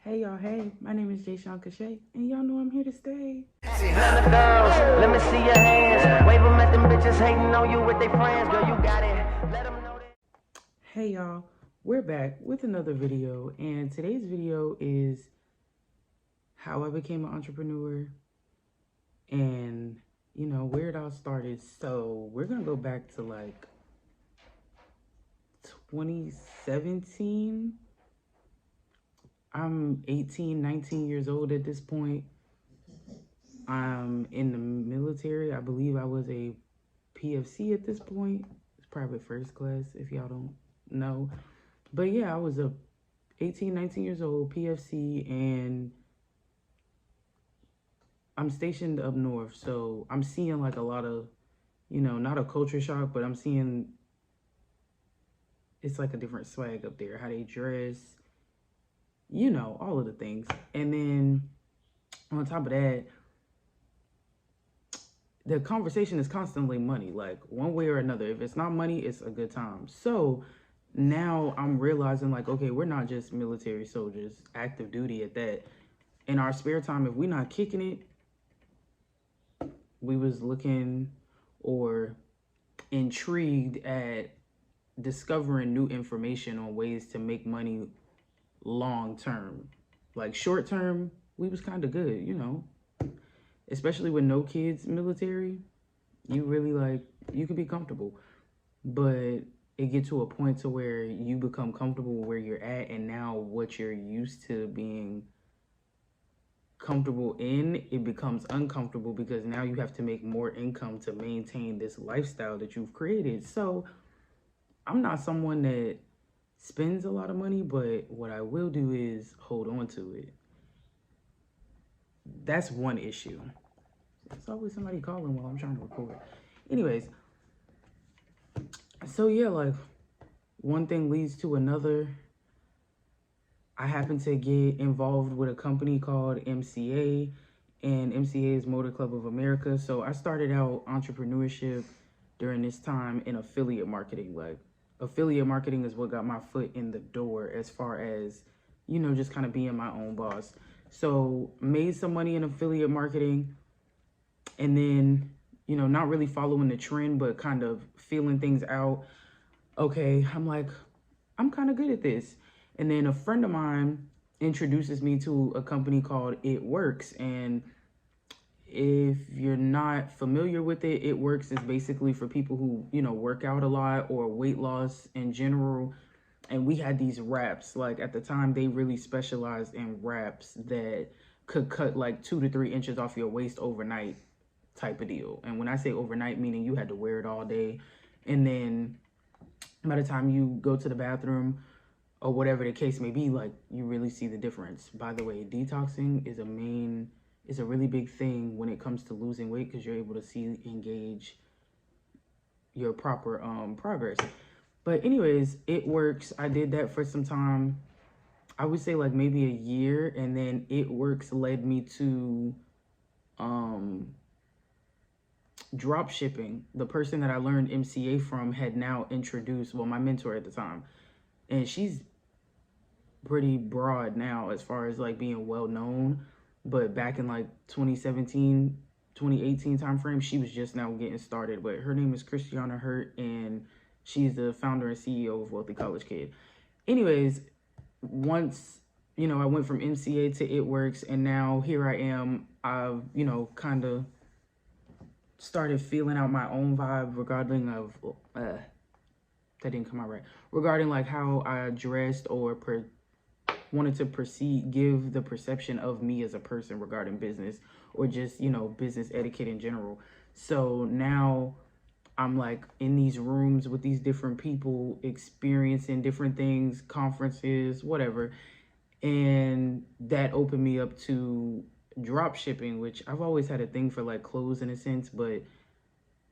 Hey y'all, hey, my name is Jay Sean Cachet, and y'all know I'm here to stay. Let me see your hands. Wave them at them bitches hating on you with their friends. Girl, you got it. Let them know that. Hey y'all, we're back with another video, and today's video is how I became an entrepreneur and, where it all started. So we're gonna go back to like 2017. I'm 18, 19 years old at this point. I'm in the military. I believe I was a PFC at this point. It's private first class, if y'all don't know. But yeah, I was a 18, 19 years old, PFC, and I'm stationed up north. So I'm seeing like a lot of, not a culture shock, but I'm seeing it's like a different swag up there, how they dress, all of the things. And then on top of that, the conversation is constantly money, like one way or another. If it's not money, it's a good time. So now I'm realizing like, okay, we're not just military soldiers, active duty at that. In our spare time, if we're not kicking it, we was looking or intrigued at discovering new information on ways to make money long term. Like short term, we was kind of good, especially with no kids military. You really you can be comfortable, but it get to a point to where you become comfortable where you're at, and now what you're used to being comfortable in, it becomes uncomfortable because now you have to make more income to maintain this lifestyle that you've created. So I'm not someone that spends a lot of money, but what I will do is hold on to it. That's one issue. There's always somebody calling while I'm trying to record. Anyways, so yeah, like one thing leads to another. I happen to get involved with a company called MCA, and MCA is Motor Club of America. So I started out entrepreneurship during this time in affiliate marketing. Like affiliate marketing is what got my foot in the door as far as, just kind of being my own boss. So made some money in affiliate marketing, and then, not really following the trend, but kind of feeling things out. Okay, I'm like, I'm kind of good at this. And then a friend of mine introduces me to a company called It Works. And if you're not familiar with it, It Works is basically for people who, work out a lot or weight loss in general. And we had these wraps. Like at the time, they really specialized in wraps that could cut like 2 to 3 inches off your waist overnight type of deal. And when I say overnight, meaning you had to wear it all day. And then by the time you go to the bathroom or whatever the case may be, like you really see the difference. By the way, detoxing is a really big thing when it comes to losing weight, because you're able to see and gauge your proper progress. But anyways, It Works. I did that for some time. I would say like maybe a year, and then It Works led me to drop shipping. The person that I learned MCA from had now introduced, well, my mentor at the time, and she's pretty broad now as far as like being well known, but back in like 2017, 2018 time frame, she was just now getting started. But her name is Christiana Hurt, and she's the founder and CEO of Wealthy College Kid. Anyways, once I went from MCA to It Works, and now here I am. I've kind of started feeling out my own vibe regarding of that didn't come out right, regarding like how I dressed or wanted to give the perception of me as a person regarding business, or just business etiquette in general. So now I'm like in these rooms with these different people, experiencing different things, conferences, whatever, and that opened me up to drop shipping, which I've always had a thing for like clothes in a sense, but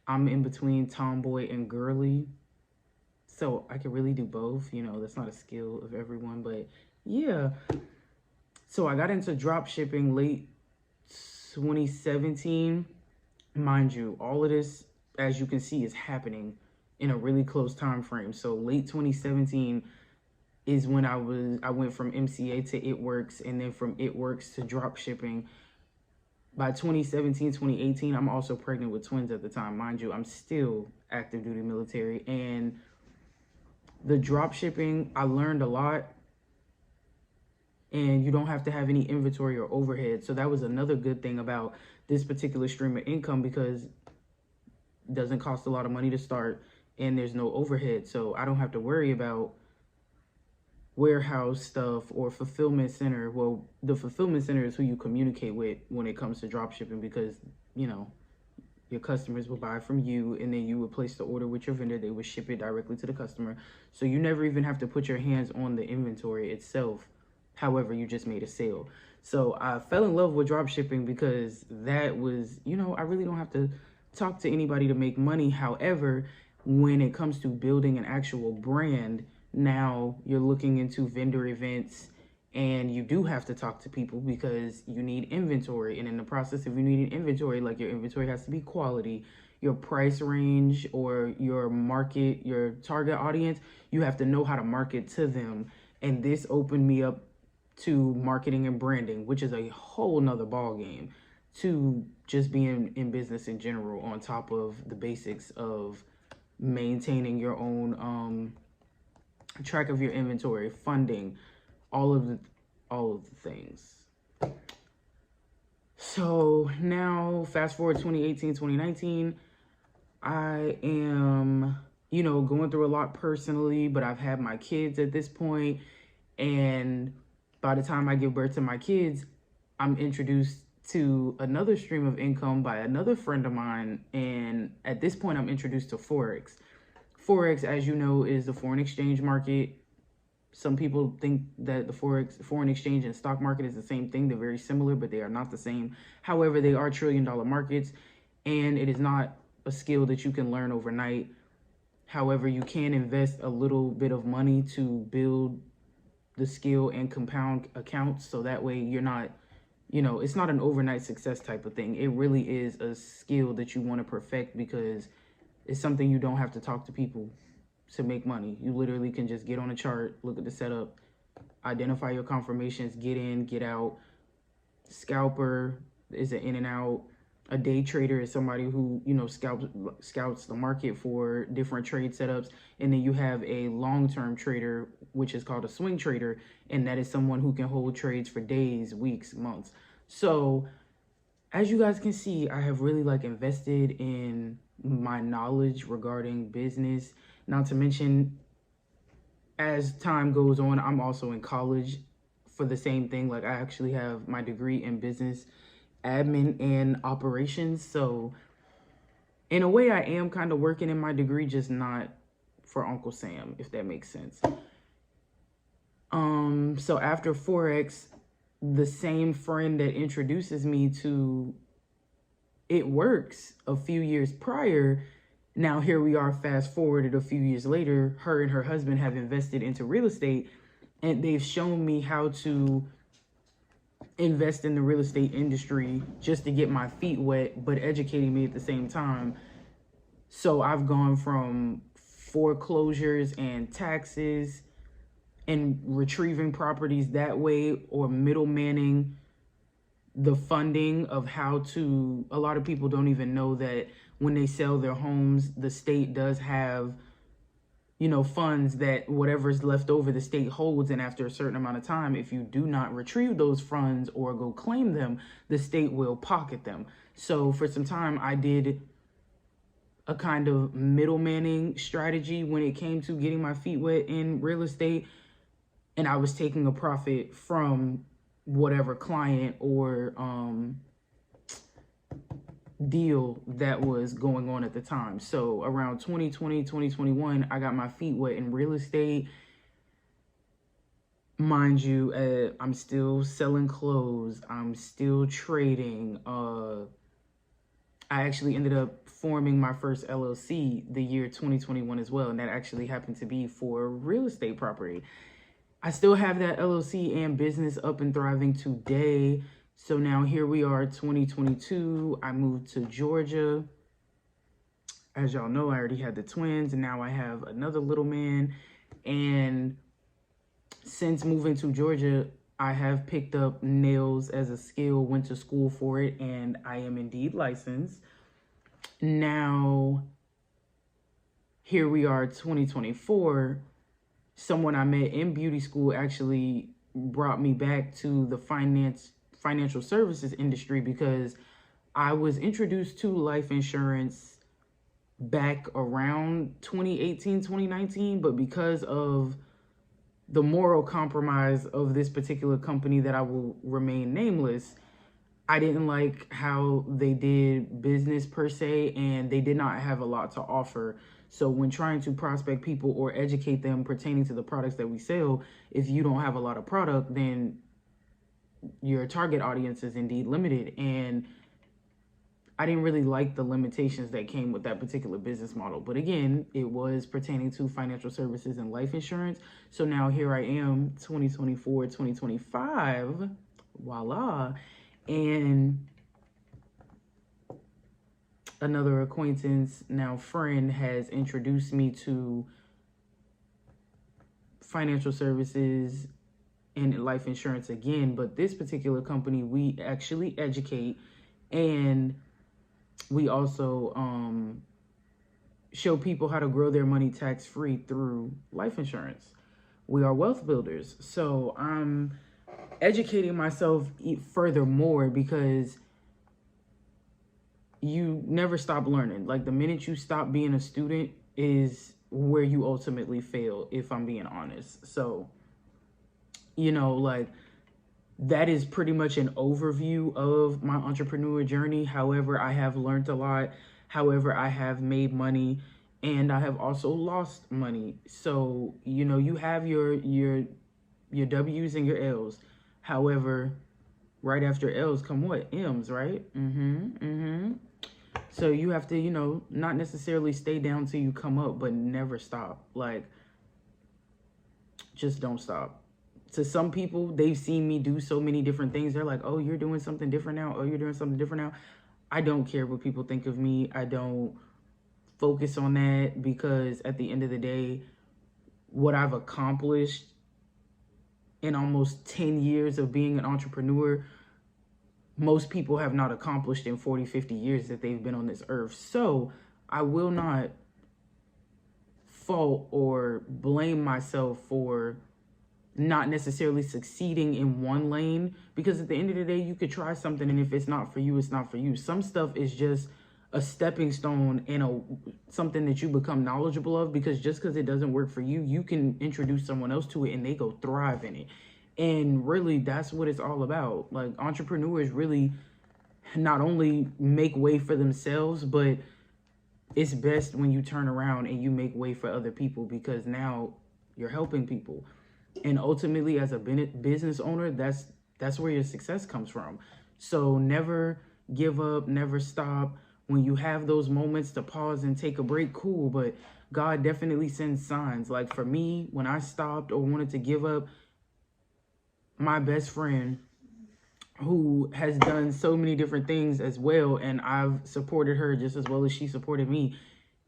I'm in between tomboy and girly, so I can really do both. That's not a skill of everyone, but yeah. So I got into drop shipping late 2017. Mind you, all of this, as you can see, is happening in a really close time frame. So late 2017, is when I went from MCA to It Works, and then from It Works to drop shipping. By 2017, 2018, I'm also pregnant with twins at the time. Mind you, I'm still active duty military. And the drop shipping, I learned a lot. And you don't have to have any inventory or overhead. So that was another good thing about this particular stream of income, because it doesn't cost a lot of money to start and there's no overhead. So I don't have to worry about warehouse stuff or fulfillment center. Well, the fulfillment center is who you communicate with when it comes to drop shipping, because your customers will buy from you, and then you would place the order with your vendor. They would ship it directly to the customer, so you never even have to put your hands on the inventory itself. However, you just made a sale. So I fell in love with drop shipping because that was, I really don't have to talk to anybody to make money. However, when it comes to building an actual brand, now you're looking into vendor events, and you do have to talk to people because you need inventory. And in the process of you needing inventory, like, your inventory has to be quality, your price range, or your market, your target audience, you have to know how to market to them. And this opened me up to marketing and branding, which is a whole nother ball game, to just being in business in general, on top of the basics of maintaining your own track of your inventory, funding, all of the things. So now fast forward 2018, 2019, I am, going through a lot personally, but I've had my kids at this point, and by the time I give birth to my kids, I'm introduced to another stream of income by another friend of mine, and at this point I'm introduced to Forex. Forex, as you know, is the foreign exchange market. Some people think that the foreign exchange and stock market is the same thing. They're very similar, but they are not the same. However, they are trillion-dollar markets, and it is not a skill that you can learn overnight. However, you can invest a little bit of money to build the skill and compound accounts, so that way you're not, it's not an overnight success type of thing. It really is a skill that you want to perfect, because it's something you don't have to talk to people to make money. You literally can just get on a chart, look at the setup, identify your confirmations, get in, get out. Scalper is an in and out. A day trader is somebody who, scouts the market for different trade setups. And then you have a long-term trader, which is called a swing trader. And that is someone who can hold trades for days, weeks, months. So as you guys can see, I have really invested in my knowledge regarding business. Not to mention, as time goes on, I'm also in college for the same thing. I actually have my degree in business admin and operations. So in a way, I am kind of working in my degree, just not for Uncle Sam, if that makes sense. So after Forex, the same friend that introduces me to It Works a few years prior, now here we are, fast forwarded a few years later, her and her husband have invested into real estate, and they've shown me how to invest in the real estate industry just to get my feet wet, but educating me at the same time. So I've gone from foreclosures and taxes and retrieving properties that way, or middlemanning the funding of how to, a lot of people don't even know that when they sell their homes, the state does have, funds that whatever's left over, the state holds. And after a certain amount of time, if you do not retrieve those funds or go claim them, the state will pocket them. So for some time, I did a kind of middlemaning strategy when it came to getting my feet wet in real estate. And I was taking a profit from whatever client or deal that was going on at the time. So around 2020, 2021, I got my feet wet in real estate. Mind you, I'm still selling clothes. I'm still trading. I actually ended up forming my first LLC the year 2021 as well. And that actually happened to be for real estate property. I still have that LLC and business up and thriving today. So now here we are, 2022. I moved to Georgia. As y'all know, I already had the twins, and now I have another little man. And Since moving to Georgia, I have picked up nails as a skill, went to school for it, and I am indeed licensed. Now, here we are, 2024. Someone I met in beauty school actually brought me back to the financial services industry because I was introduced to life insurance back around 2018, 2019, but because of the moral compromise of this particular company that I will remain nameless, I didn't like how they did business per se, and they did not have a lot to offer. So when trying to prospect people or educate them pertaining to the products that we sell, if you don't have a lot of product, then your target audience is indeed limited. And I didn't really like the limitations that came with that particular business model. But again, it was pertaining to financial services and life insurance. So now here I am, 2024, 2025, voila. And another acquaintance, now friend, has introduced me to financial services and life insurance again. But this particular company, we actually educate, and we also show people how to grow their money tax-free through life insurance. We are wealth builders. So I'm educating myself furthermore because you never stop learning. Like the minute you stop being a student is where you ultimately fail, if I'm being honest. So, like that is pretty much an overview of my entrepreneur journey. However, I have learned a lot. However, I have made money, and I have also lost money. So, you have your W's and your L's. However, right after L's come what? M's, right? So you have to, not necessarily stay down till you come up, but never stop. Like, just don't stop. To some people, they've seen me do so many different things. They're like, oh, you're doing something different now. Oh, you're doing something different now. I don't care what people think of me. I don't focus on that, because at the end of the day, what I've accomplished in almost 10 years of being an entrepreneur, most people have not accomplished in 40, 50 years that they've been on this earth. So I will not fault or blame myself for not necessarily succeeding in one lane, because at the end of the day, you could try something, and if it's not for you, it's not for you. Some stuff is just a stepping stone and something that you become knowledgeable of, because just because it doesn't work for you, you can introduce someone else to it and they go thrive in it. And really, that's what it's all about. Like, entrepreneurs really not only make way for themselves, but it's best when you turn around and you make way for other people, because now you're helping people. And ultimately, as a business owner, that's where your success comes from. So never give up, never stop. When you have those moments to pause and take a break, cool. But God definitely sends signs. Like for me, when I stopped or wanted to give up, my best friend, who has done so many different things as well, and I've supported her just as well as she supported me,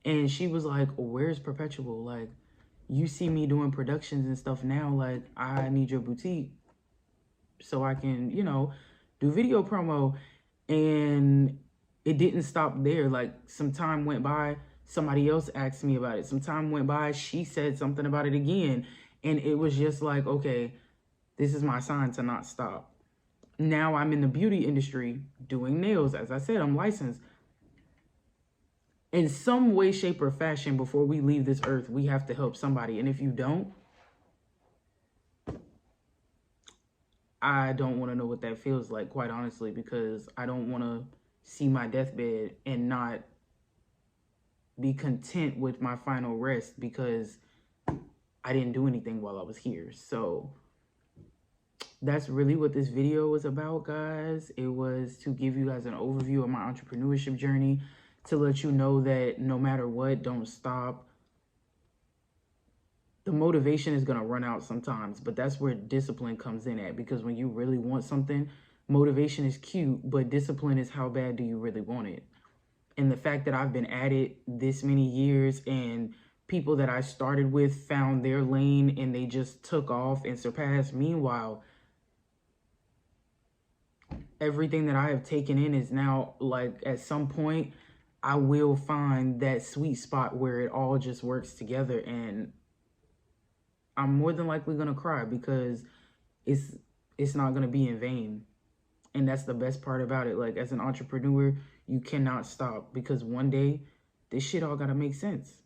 and she was like, where's Perpetual? Like, you see me doing productions and stuff now. Like, I need your boutique so I can, do video promo. And it didn't stop there. Like, some time went by, somebody else asked me about it. Some time went by, she said something about it again. And it was just like, okay, this is my sign to not stop. Now I'm in the beauty industry doing nails. As I said, I'm licensed. In some way, shape, or fashion, before we leave this earth, we have to help somebody. And if you don't, I don't want to know what that feels like, quite honestly, because I don't want to see my deathbed and not be content with my final rest because I didn't do anything while I was here. So that's really what this video was about, guys. It was to give you guys an overview of my entrepreneurship journey, to let you know that no matter what, don't stop. The motivation is going to run out sometimes, but that's where discipline comes in at, because when you really want something, motivation is cute, but discipline is how bad do you really want it. And the fact that I've been at it this many years and people that I started with found their lane and they just took off and surpassed. Meanwhile, everything that I have taken in is now, like, at some point I will find that sweet spot where it all just works together, and I'm more than likely gonna cry because it's not gonna be in vain. And that's the best part about it. Like, as an entrepreneur, you cannot stop, because one day this shit all gotta make sense.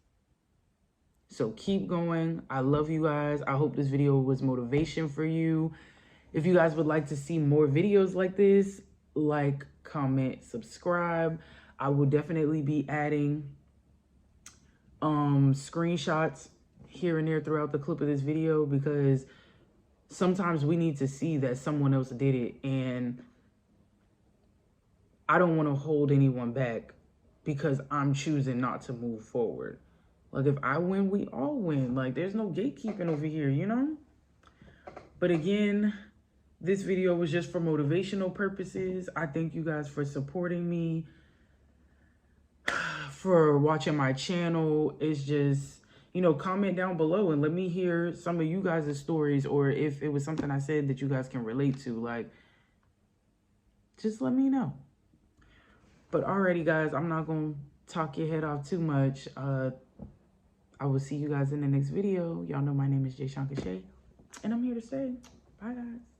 So keep going. I love you guys. I hope this video was motivation for you. If you guys would like to see more videos like this, like, comment, subscribe. I will definitely be adding screenshots here and there throughout the clip of this video, because sometimes we need to see that someone else did it, and I don't want to hold anyone back because I'm choosing not to move forward. Like, if I win, we all win. Like, there's no gatekeeping over here, you know? But again, this video was just for motivational purposes. I thank you guys for supporting me, for watching my channel. It's just, you know, comment down below and let me hear some of you guys' stories, or if it was something I said that you guys can relate to, like, just let me know. But alrighty, guys, I'm not going to talk your head off too much. I will see you guys in the next video. Y'all know my name is Jay Shankar Shay, and I'm here to say bye, guys.